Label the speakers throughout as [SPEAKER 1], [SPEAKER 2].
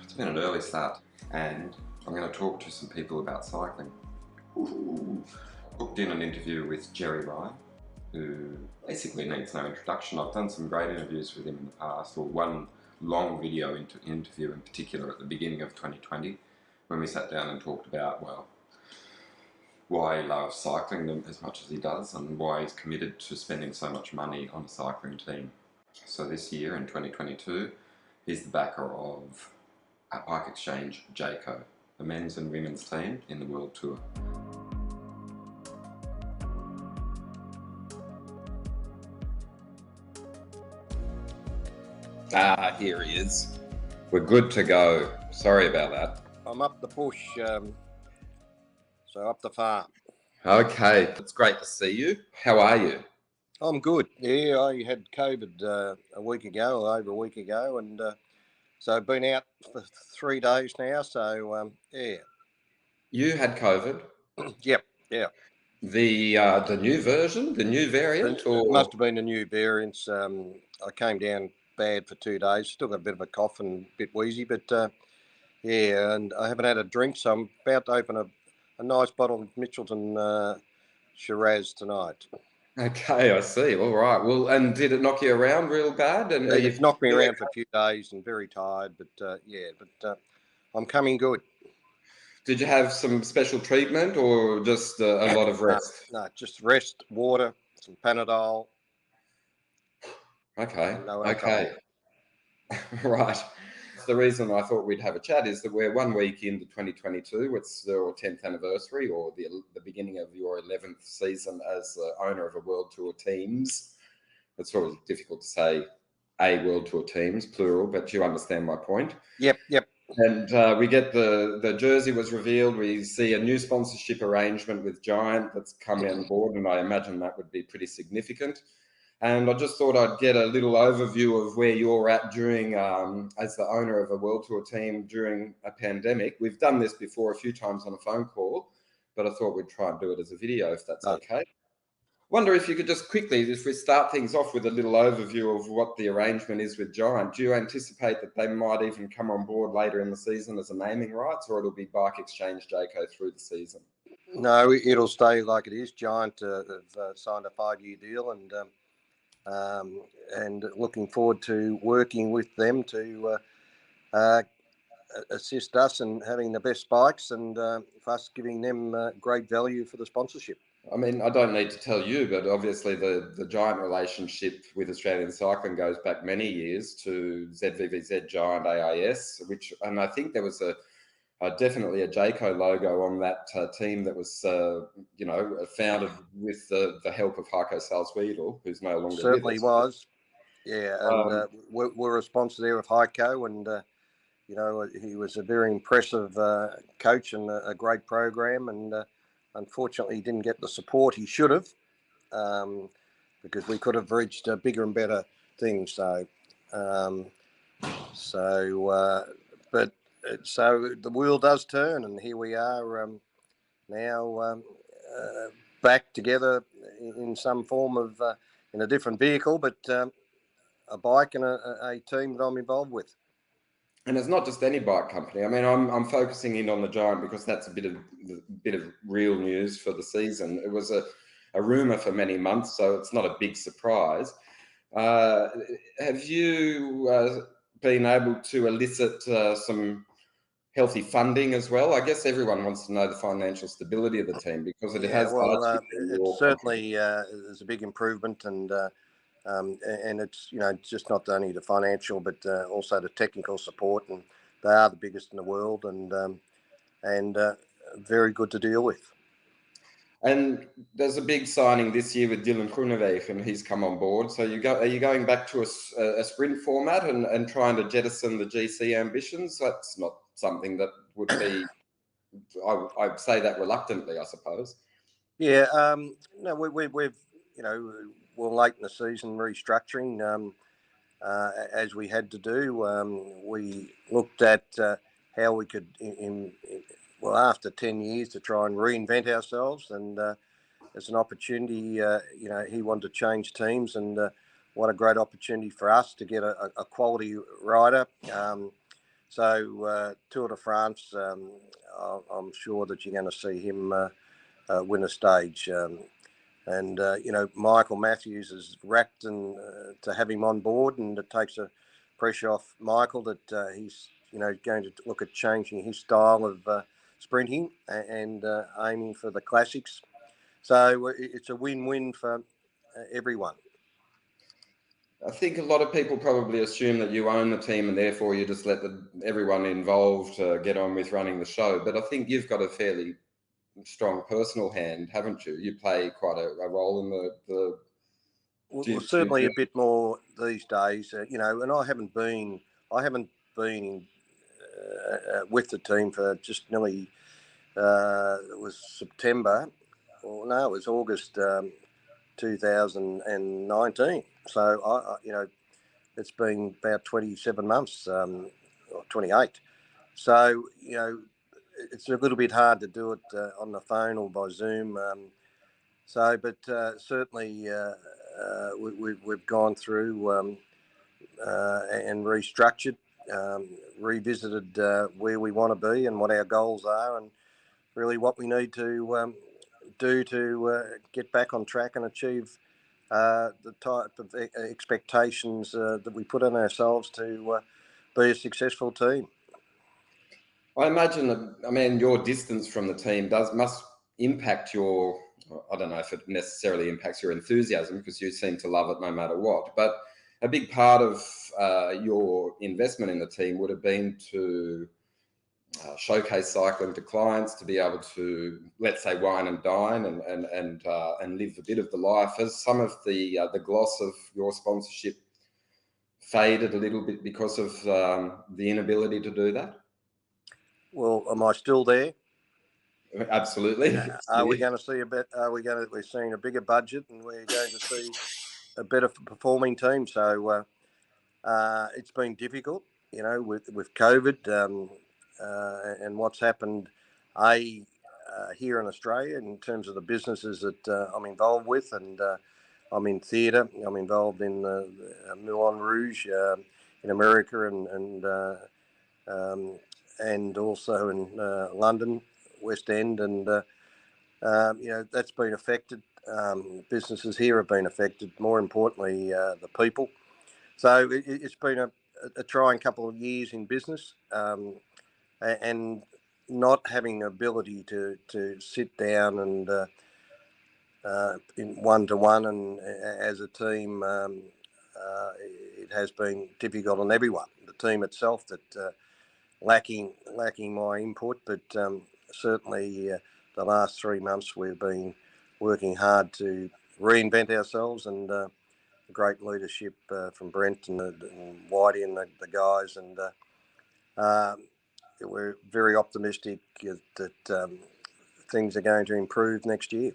[SPEAKER 1] It's been an early start, and I'm going to talk to some people about cycling. Ooh. Booked in an interview with Gerry Ryan, who basically needs no introduction. I've done some great interviews with him in the past, or one long video interview in particular at the beginning of 2020, when we sat down and talked about, well, why he loves cycling as much as he does, and why he's committed to spending so much money on a cycling team. So this year, in 2022, he's the backer of Bike Exchange-Jayco, the men's and women's team in the World Tour. Here he is. We're good to go. Sorry about that.
[SPEAKER 2] I'm up the bush, so up the farm.
[SPEAKER 1] Okay, it's great to see you. How are you?
[SPEAKER 2] I'm good. Yeah, I had COVID over a week ago, and so I've been out for 3 days now. So yeah.
[SPEAKER 1] You had COVID?
[SPEAKER 2] Yep. Yeah.
[SPEAKER 1] The new version, the new variant,
[SPEAKER 2] It must have been a new variant. I came down bad for 2 days. Still got a bit of a cough and a bit wheezy, but yeah, and I haven't had a drink, so I'm about to open a nice bottle of Mitchelton Shiraz tonight.
[SPEAKER 1] Okay, I see. All right. Well, and did it knock you around real bad? And
[SPEAKER 2] It's knocked me around for a few days and very tired, but yeah, but I'm coming good.
[SPEAKER 1] Did you have some special treatment or just a lot of rest?
[SPEAKER 2] No, just rest, water, some Panadol.
[SPEAKER 1] Okay.
[SPEAKER 2] No
[SPEAKER 1] okay. Right. The reason I thought we'd have a chat is that we're 1 week into 2022. It's your 10th anniversary, or the beginning of your 11th season as the owner of a World Tour teams. It's sort of difficult to say a World Tour teams, plural, but you understand my point.
[SPEAKER 2] Yep.
[SPEAKER 1] And we get the jersey was revealed. We see a new sponsorship arrangement with Giant that's come on board, and I imagine that would be pretty significant. And I just thought I'd get a little overview of where you're at during, as the owner of a World Tour team during a pandemic. We've done this before a few times on a phone call, but I thought we'd try and do it as a video if that's okay. Wonder if you could just quickly, if we start things off with a little overview of what the arrangement is with Giant. Do you anticipate that they might even come on board later in the season as a naming rights, or it'll be Bike Exchange-Jayco through the season?
[SPEAKER 2] No, it'll stay like it is. Giant have signed a 5-year deal, and looking forward to working with them to assist us in having the best bikes, and for us giving them great value for the sponsorship.
[SPEAKER 1] I mean, I don't need to tell you, but obviously the Giant relationship with Australian cycling goes back many years to ZVVZ Giant AIS, and I think there was definitely a Jayco logo on that team that was, founded with the help of Heiko Salzwiedel, who's no longer
[SPEAKER 2] certainly
[SPEAKER 1] with us.
[SPEAKER 2] Was. Yeah, and we're a sponsor there of Heiko, and he was a very impressive coach and a great program, and unfortunately he didn't get the support he should have, because we could have reached bigger and better things. So the wheel does turn, and here we are now back together in some form of in a different vehicle, but a bike and a team that I'm involved with.
[SPEAKER 1] And it's not just any bike company. I mean, I'm focusing in on the Giant because that's a bit of real news for the season. It was a rumor for many months, so it's not a big surprise. Have you been able to elicit some healthy funding as well? I guess everyone wants to know the financial stability of the team, because it has.
[SPEAKER 2] Well, it certainly is a big improvement, and it's just not only the financial, but also the technical support, and they are the biggest in the world, and very good to deal with.
[SPEAKER 1] And there's a big signing this year with Dylan Groeneweg, and he's come on board. So are you going back to a sprint format and trying to jettison the GC ambitions? That's not something that would be, I'd say that reluctantly, I suppose.
[SPEAKER 2] Yeah, no, we've we're late in the season restructuring, as we had to do. We looked at how we could, after 10 years, to try and reinvent ourselves, and as an opportunity, he wanted to change teams, and what a great opportunity for us to get a quality rider So Tour de France, I'm sure that you're going to see him win a stage. And Michael Matthews is rapt and to have him on board, and it takes the pressure off Michael that he's going to look at changing his style of sprinting and aiming for the classics. So it's a win-win for everyone.
[SPEAKER 1] I think a lot of people probably assume that you own the team and therefore you just let everyone involved get on with running the show. But I think you've got a fairly strong personal hand, haven't you? You play quite a role in the
[SPEAKER 2] Well, certainly a bit more these days, and I haven't been with the team for just nearly, it was September, or no, it was August 2019. So, it's been about 27 months, or 28. So, it's a little bit hard to do it on the phone or by Zoom. But certainly we've gone through and restructured, revisited where we want to be and what our goals are, and really what we need to do to get back on track and achieve the type of expectations that we put on ourselves to be a successful team.
[SPEAKER 1] I imagine that, your distance from the team must impact your, I don't know if it necessarily impacts your enthusiasm, because you seem to love it no matter what, but a big part of your investment in the team would have been to showcase cycling to clients, to be able to, let's say, wine and dine and live a bit of the life. Has some of the gloss of your sponsorship faded a little bit because of the inability to do that?
[SPEAKER 2] Well, am I still there?
[SPEAKER 1] Absolutely.
[SPEAKER 2] Are we going to see a bit? We're seeing a bigger budget, and we're going to see a better performing team. So it's been difficult, with COVID and what's happened. Here in Australia, in terms of the businesses that I'm involved with, and I'm in theatre. I'm involved in Moulin Rouge in America, and also in London, West End, and that's been affected. Businesses here have been affected. More importantly, the people. So it's been a trying couple of years in business, and not having the ability to sit down and in one-to-one and as a team, it has been difficult on everyone. The team itself that lacking my input, but certainly the last 3 months we've been working hard to reinvent ourselves, and great leadership from Brent and Whitey and the guys, and we're very optimistic that things are going to improve next year.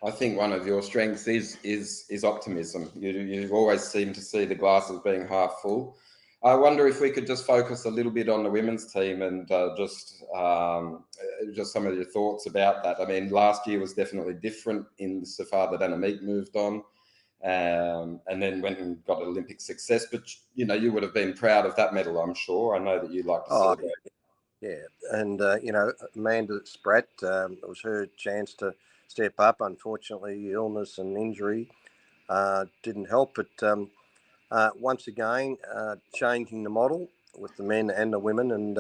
[SPEAKER 1] I think one of your strengths is optimism. You always seem to see the glass as being half full. I wonder if we could just focus a little bit on the women's team and just some of your thoughts about that. Last year was definitely different insofar that Annemiek moved on, and then went and got Olympic success. But you would have been proud of that medal, I'm sure. I know that you like to celebrate.
[SPEAKER 2] Yeah, and Amanda Spratt, it was her chance to step up. Unfortunately, illness and injury didn't help. But once again, changing the model with the men and the women, and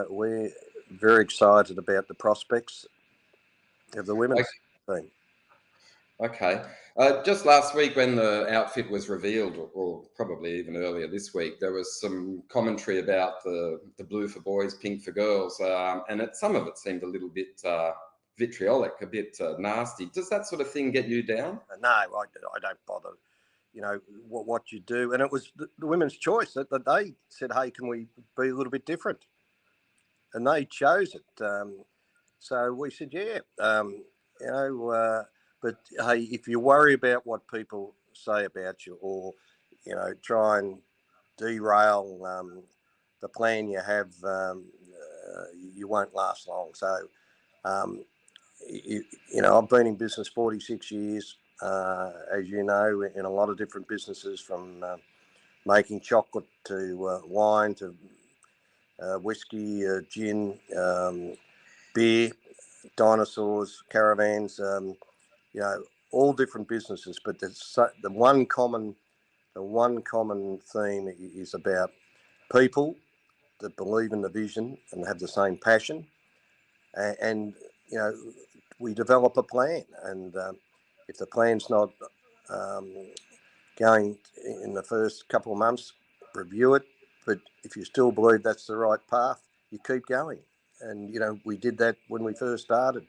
[SPEAKER 2] we're very excited about the prospects of the women's team.
[SPEAKER 1] Okay. Just last week when the outfit was revealed, or probably even earlier this week, there was some commentary about the blue for boys, pink for girls, and some of it seemed a little bit vitriolic, a bit nasty. Does that sort of thing get you down?
[SPEAKER 2] No, I don't bother. What you do, and it was the women's choice that they said, "Hey, can we be a little bit different?" And they chose it. So we said, "Yeah." But hey, if you worry about what people say about you, or try and derail the plan you have, you won't last long. So, I've been in business 46 years, as you know, in a lot of different businesses, from making chocolate to wine to whiskey, gin, beer, dinosaurs, caravans, all different businesses. But the one common theme is about people that believe in the vision and have the same passion. And we develop a plan. And if the plan's not going in the first couple of months, review it. But if you still believe that's the right path, you keep going. And, we did that when we first started.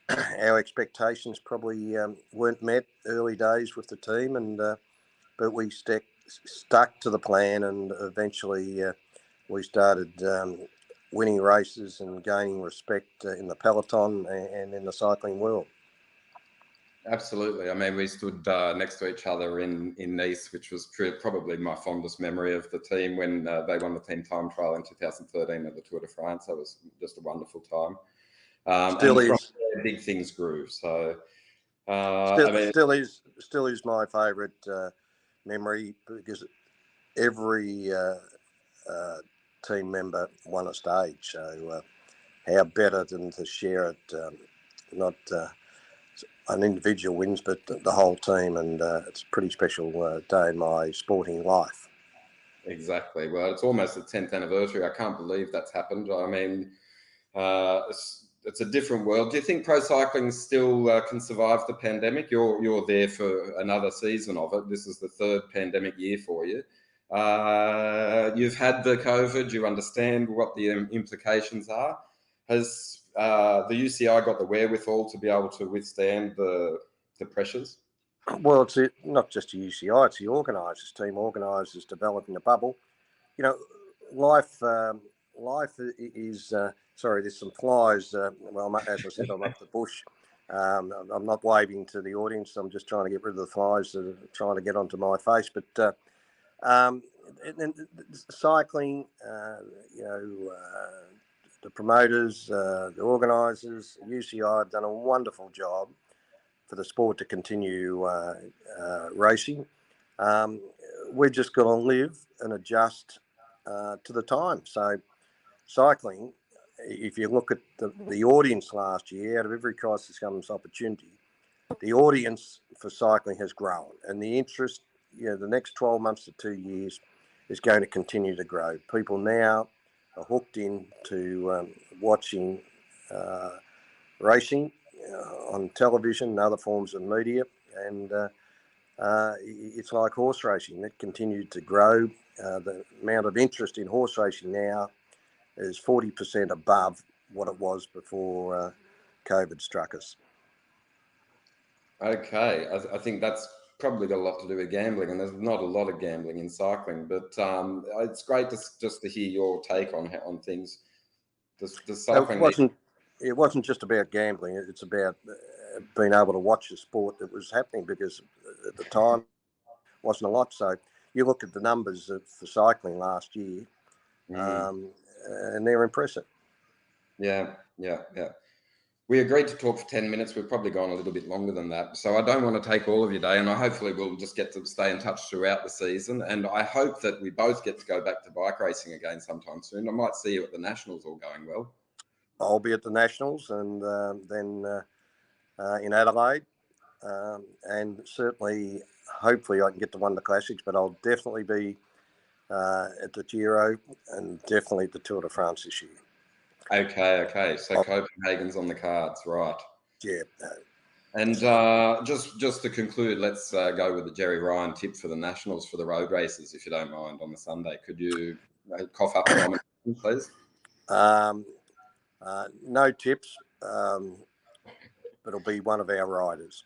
[SPEAKER 2] Our expectations probably weren't met early days with the team, and but we stuck to the plan, and eventually we started winning races and gaining respect in the peloton and in the cycling world.
[SPEAKER 1] Absolutely. I mean, we stood next to each other in Nice, which was probably my fondest memory of the team when they won the team time trial in 2013 at the Tour de France. That was just a wonderful time.
[SPEAKER 2] Still
[SPEAKER 1] and
[SPEAKER 2] is.
[SPEAKER 1] From there, big things grew. So,
[SPEAKER 2] still is my favourite memory, because every team member won a stage. So how better than to share it, not an individual wins, but the whole team, and it's a pretty special day in my sporting life.
[SPEAKER 1] Exactly. Well, it's almost the 10th anniversary. I can't believe that's happened. I mean, it's a different world. Do you think pro cycling still can survive the pandemic? You're there for another season of it. This is the third pandemic year for you. You've had the COVID. You understand what the implications are. Has the UCI got the wherewithal to be able to withstand the pressures?
[SPEAKER 2] Well, it's not just the UCI, it's the organisers, team organisers developing a bubble. Life is, sorry, there's some flies. Well, as I said, I'm up the bush. I'm not waving to the audience. I'm just trying to get rid of the flies that are trying to get onto my face. But cycling, the promoters, the organisers, UCI have done a wonderful job for the sport to continue racing. We're just going to live and adjust to the time. So cycling, if you look at the audience last year, out of every crisis comes opportunity, the audience for cycling has grown, and the interest, the next 12 months to 2 years is going to continue to grow. People now are hooked into watching racing on television and other forms of media, and it's like horse racing. It continued to grow. The amount of interest in horse racing now is 40% above what it was before COVID struck us.
[SPEAKER 1] Okay, I think that's probably got a lot to do with gambling, and there's not a lot of gambling in cycling, but it's great just to hear your take on things. Does cycling
[SPEAKER 2] it wasn't just about gambling. It's about being able to watch the sport that was happening, because at the time wasn't a lot. So you look at the numbers for cycling last year, and they're impressive.
[SPEAKER 1] Yeah. We agreed to talk for 10 minutes. We've probably gone a little bit longer than that. So I don't want to take all of your day, and hopefully we'll just get to stay in touch throughout the season. And I hope that we both get to go back to bike racing again sometime soon. I might see you at the Nationals, all going well.
[SPEAKER 2] I'll be at the Nationals, and then in Adelaide. And certainly, hopefully I can get to one of the classics, but I'll definitely be at the Giro and definitely at the Tour de France this year.
[SPEAKER 1] Okay. So Copenhagen's on the cards, right?
[SPEAKER 2] Yeah.
[SPEAKER 1] And just to conclude, let's go with the Gerry Ryan tip for the Nationals for the road races, if you don't mind, on the Sunday. Could you cough up a nomination, please?
[SPEAKER 2] No tips, but it'll be one of our riders.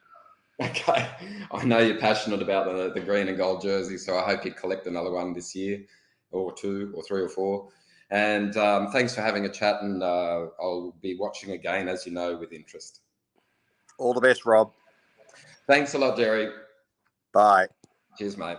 [SPEAKER 1] Okay. I know you're passionate about the green and gold jersey, so I hope you collect another one this year, or 2 or 3 or 4. And thanks for having a chat, and I'll be watching again, as you know, with interest.
[SPEAKER 2] All the best, Rob.
[SPEAKER 1] Thanks a lot, Gerry.
[SPEAKER 2] Bye.
[SPEAKER 1] Cheers, mate.